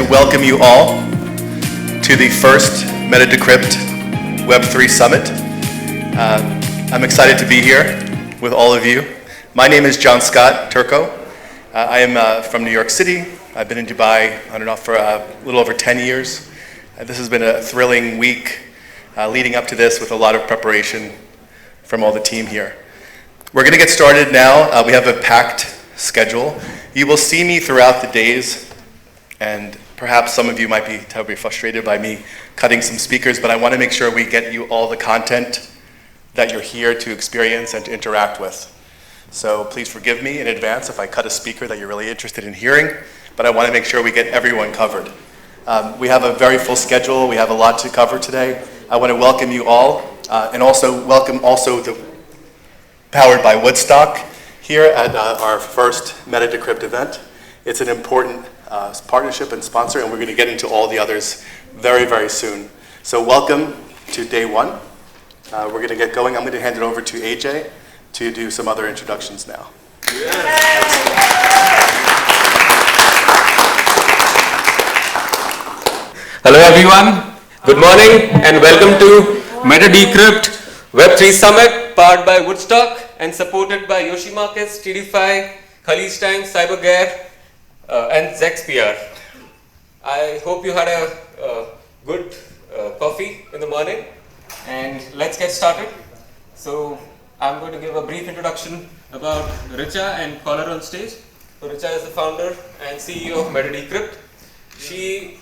to welcome you all to the first MetaDecrypt Web3 Summit. I'm excited to be here with all of you. My name is John Scott Turco. I am from New York City. I've been in Dubai on and off for a little over 10 years. This has been a thrilling week leading up to this with a lot of preparation from all the team here. We're going to get started now. We have a packed schedule. You will see me throughout the days, and perhaps some of you might be terribly frustrated by me cutting some speakers, but I want to make sure we get you all the content that you're here to experience and to interact with. So please forgive me in advance if I cut a speaker that you're really interested in hearing, but I want to make sure we get everyone covered. We have a very full schedule. We have a lot to cover today. I want to welcome you all, and also welcome the Powered by Woodstock here at our first MetaDecrypt event. It's an important partnership and sponsor, and we're going to get into all the others very, very soon. So welcome to day one. We're going to get going. I'm going to hand it over to AJ to do some other introductions now. Hello everyone, good morning and welcome to MetaDecrypt Web3 Summit powered by Woodstock and supported by Yoshi Markets, DeFi, Khalifa, CyberGare and Zexpr. I hope you had a good coffee in the morning, and let's get started. So I'm going to give a brief introduction about Richa and call her on stage. So Richa is the founder and CEO of MetaDecrypt. She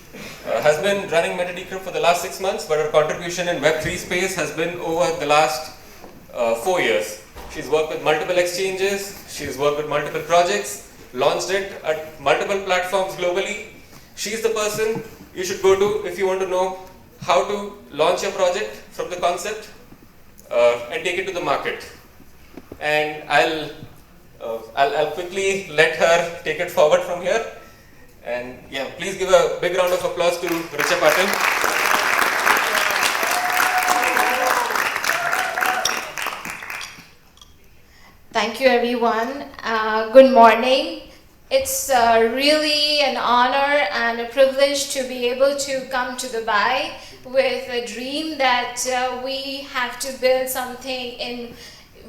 has been running MetaDecrypt for the last 6 months, but her contribution in Web3 space has been over the last 4 years. She's worked with multiple exchanges, she's worked with multiple projects, launched it at multiple platforms globally. She's the person you should go to if you want to know how to launch your project from the concept and take it to the market. And I'll quickly let her take it forward from here. And yeah, please give a big round of applause to Richa Patil. Thank you, everyone. Good morning. It's really an honor and a privilege to be able to come to Dubai with a dream that we have to build something in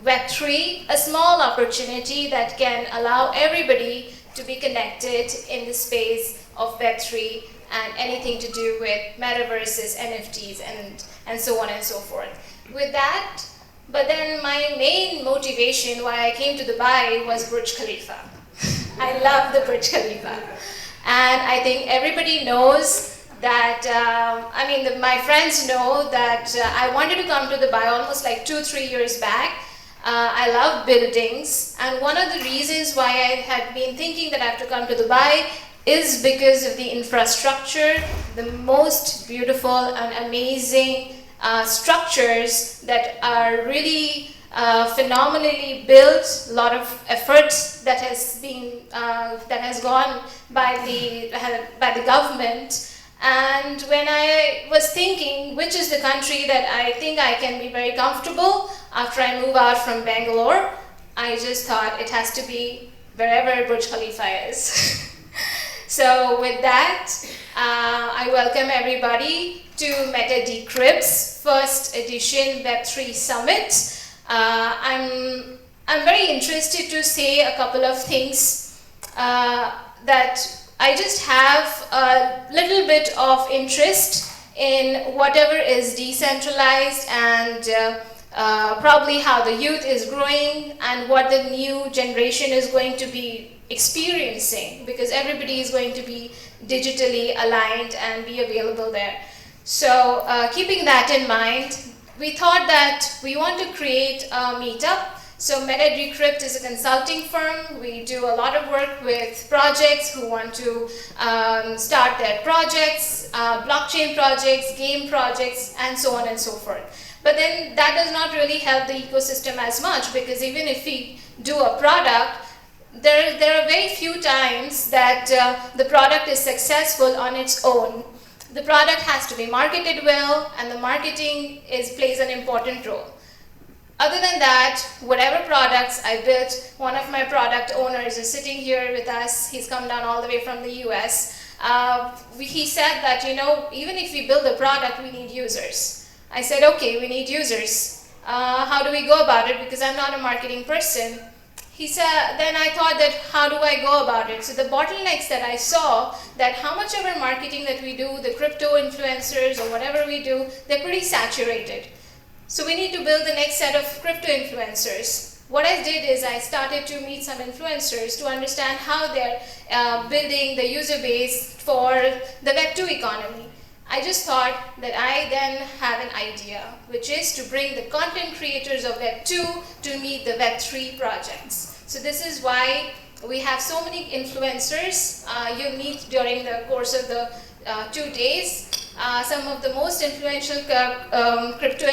Web3, a small opportunity that can allow everybody to be connected in the space of Web3 and anything to do with metaverses, NFTs, and so on and so forth. With that, but then my main motivation why I came to Dubai was Burj Khalifa. I love the Burj Khalifa. And I think everybody knows that, my friends know that I wanted to come to Dubai almost like 2-3 years back. I love buildings, and one of the reasons why I had been thinking that I have to come to Dubai is because of the infrastructure, the most beautiful and amazing structures that are really phenomenally built. A lot of efforts that has gone by the government. And when I was thinking which is the country that I think I can be very comfortable after I move out from Bangalore, I just thought it has to be wherever Burj Khalifa is. So with that, I welcome everybody to MetaDecrypt's first edition Web3 Summit. I'm very interested to say a couple of things that I just have a little bit of interest in whatever is decentralized and probably how the youth is growing and what the new generation is going to be experiencing, because everybody is going to be digitally aligned and be available there. So keeping that in mind, we thought that we want to create a meetup. So MetaDecrypt is a consulting firm. We do a lot of work with projects who want to start their projects, blockchain projects, game projects, and so on and so forth. But then that does not really help the ecosystem as much, because even if we do a product, there are very few times that the product is successful on its own. The product has to be marketed well, and the marketing plays an important role. Other than that, whatever products I built, one of my product owners is sitting here with us. He's come down all the way from the US. he said that, even if we build a product, we need users. I said, okay, we need users. How do we go about it? Because I'm not a marketing person. He said, then I thought that how do I go about it? So the bottlenecks that I saw, that how much of our marketing that we do, the crypto influencers or whatever we do, they're pretty saturated. So we need to build the next set of crypto influencers. What I did is I started to meet some influencers to understand how they're building the user base for the Web2 economy. I just thought that I then have an idea, which is to bring the content creators of Web2 to meet the Web3 projects. So this is why we have so many influencers you'll meet during the course of the 2 days. Some of the most influential crypto,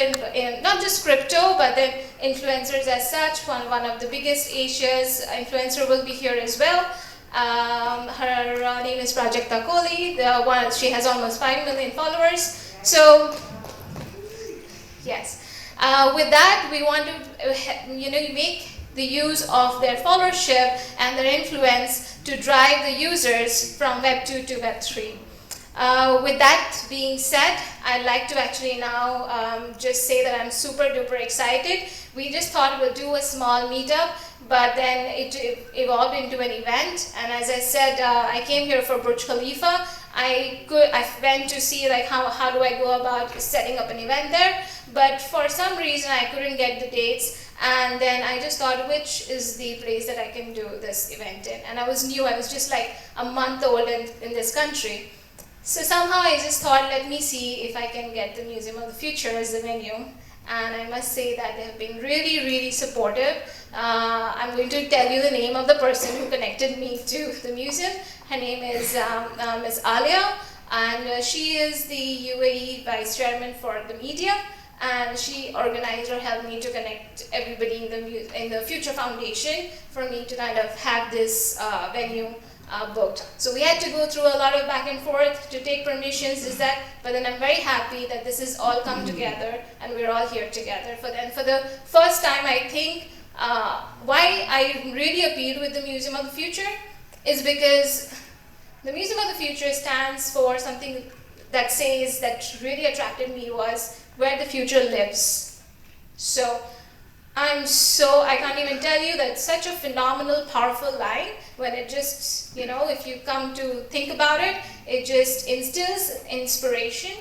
not just crypto, but then influencers as such. One of the biggest Asia's influencer will be here as well. Her name is Prajakta Kohli. She has almost 5 million followers. So, yes. With that, we want to, make the use of their followership and their influence to drive the users from Web 2 to Web 3. With that being said, I'd like to actually now just say that I'm super duper excited. We just thought we'll do a small meetup, but then it evolved into an event. And as I said, I came here for Burj Khalifa. I went to see like how do I go about setting up an event there, but for some reason I couldn't get the dates. And then I just thought, which is the place that I can do this event in? And I was new, I was just like a month old in this country. So somehow I just thought, let me see if I can get the Museum of the Future as the venue. And I must say that they have been really, really supportive. I'm going to tell you the name of the person who connected me to the museum. Her name is Ms. Alia, and she is the UAE Vice Chairman for the media. And she organized or helped me to connect everybody in the Future Foundation for me to kind of have this venue booked. So we had to go through a lot of back and forth to take permissions, but then I'm very happy that this has all come together and we're all here together. For the first time, I think why I really appealed with the Museum of the Future is because the Museum of the Future stands for something that really attracted me was where the future lives. So I can't even tell you that such a phenomenal, powerful line when it just, if you come to think about it, it just instills inspiration.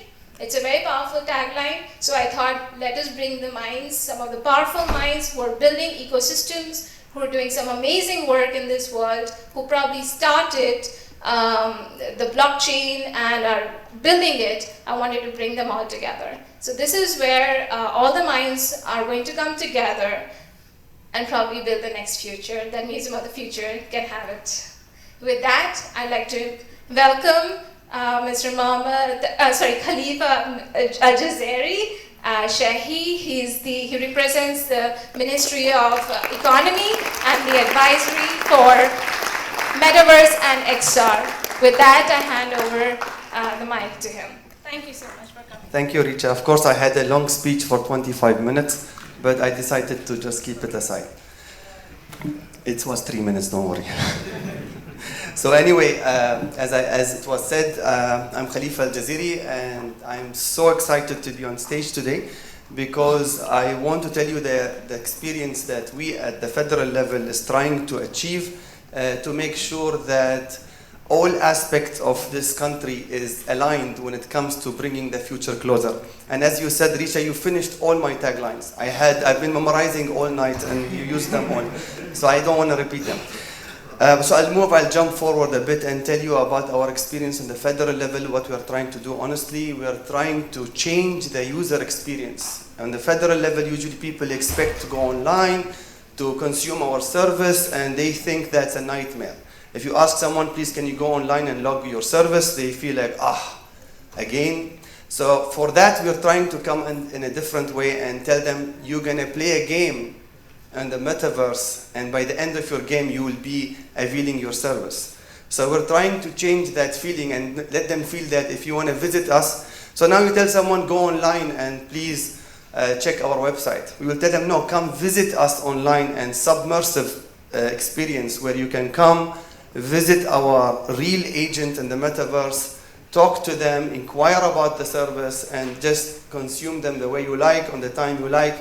It's a very powerful tagline. So I thought, let us bring the minds, some of the powerful minds who are building ecosystems, who are doing some amazing work in this world, who probably started the blockchain and are building it. I wanted to bring them all together. So this is where all the minds are going to come together and probably build the next future. The Museum of the Future can have it. With that, I'd like to welcome Mr. Khalifa AlJaziri, AlShehhi. He represents the Ministry of Economy and the Advisory for Metaverse and XR. With that, I hand over the mic to him. Thank you so much for coming. Thank you, Richa. Of course, I had a long speech for 25 minutes, but I decided to just keep it aside. It was 3 minutes, don't worry. So anyway, as it was said, I'm Khalifa AlJaziri, and I'm so excited to be on stage today because I want to tell you the experience that we at the federal level is trying to achieve to make sure that all aspects of this country is aligned when it comes to bringing the future closer. And as you said, Risha, you finished all my taglines. I've been memorizing all night and you used them all, so I don't want to repeat them. So I'll jump forward a bit and tell you about our experience on the federal level, what we are trying to do. Honestly, we are trying to change the user experience. On the federal level, usually people expect to go online, to consume our service, and they think that's a nightmare. If you ask someone, please, can you go online and log your service? They feel like, again. So for that, we're trying to come in a different way and tell them, you're gonna play a game in the metaverse, and by the end of your game, you will be availing your service. So we're trying to change that feeling and let them feel that if you wanna visit us, so now you tell someone, go online and please check our website. We will tell them, no, come visit us online and submersive experience where you can come, visit our real agent in the metaverse, talk to them, inquire about the service, and just consume them the way you like, on the time you like.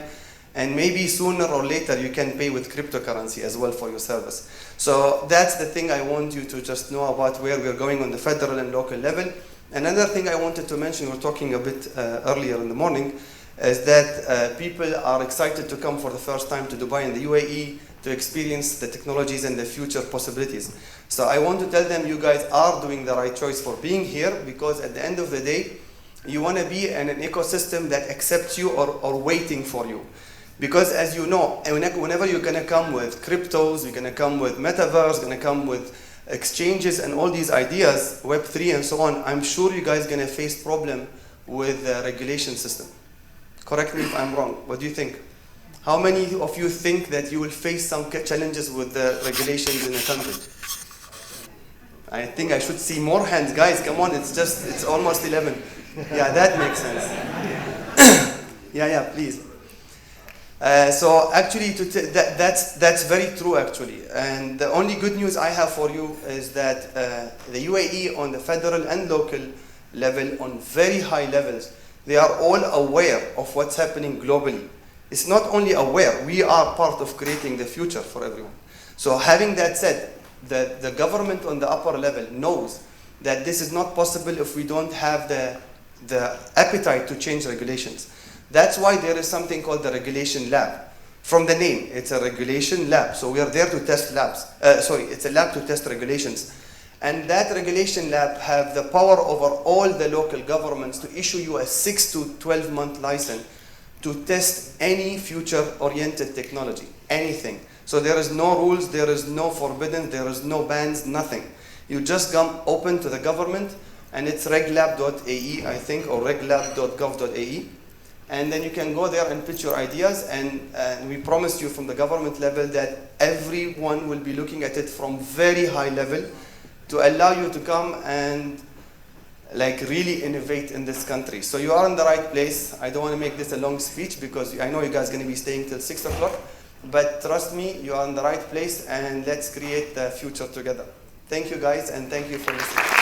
And maybe sooner or later you can pay with cryptocurrency as well for your service. So that's the thing I want you to just know about where we're going on the federal and local level. Another thing I wanted to mention, we were talking a bit earlier in the morning, is that people are excited to come for the first time to Dubai and the UAE to experience the technologies and the future possibilities. So I want to tell them you guys are doing the right choice for being here, because at the end of the day, you want to be in an ecosystem that accepts you or waiting for you. Because as you know, whenever you're going to come with cryptos, you're going to come with metaverse, going to come with exchanges and all these ideas, Web3 and so on, I'm sure you guys are going to face problem with the regulation system. Correct me if I'm wrong. What do you think? How many of you think that you will face some challenges with the regulations in the country? I think I should see more hands. Guys, come on, it's almost 11. Yeah, that makes sense. Yeah, please. So actually, that's very true actually. And the only good news I have for you is that the UAE on the federal and local level, on very high levels, they are all aware of what's happening globally. It's not only aware, we are part of creating the future for everyone. So having that said, the government on the upper level knows that this is not possible if we don't have the appetite to change regulations. That's why there is something called the regulation lab. From the name, it's a regulation lab. So we are there to test labs. It's a lab to test regulations. And that regulation lab have the power over all the local governments to issue you a 6 to 12 month license to test any future-oriented technology, anything. So there is no rules, there is no forbidden, there is no bans, nothing. You just come open to the government, and it's reglab.ae, I think, or reglab.gov.ae. And then you can go there and pitch your ideas, and we promise you from the government level that everyone will be looking at it from very high level to allow you to come and really innovate in this country. So you are in the right place. I don't want to make this a long speech because I know you guys are going to be staying till 6 o'clock, but trust me, you are in the right place, and let's create the future together. Thank you guys, and thank you for listening.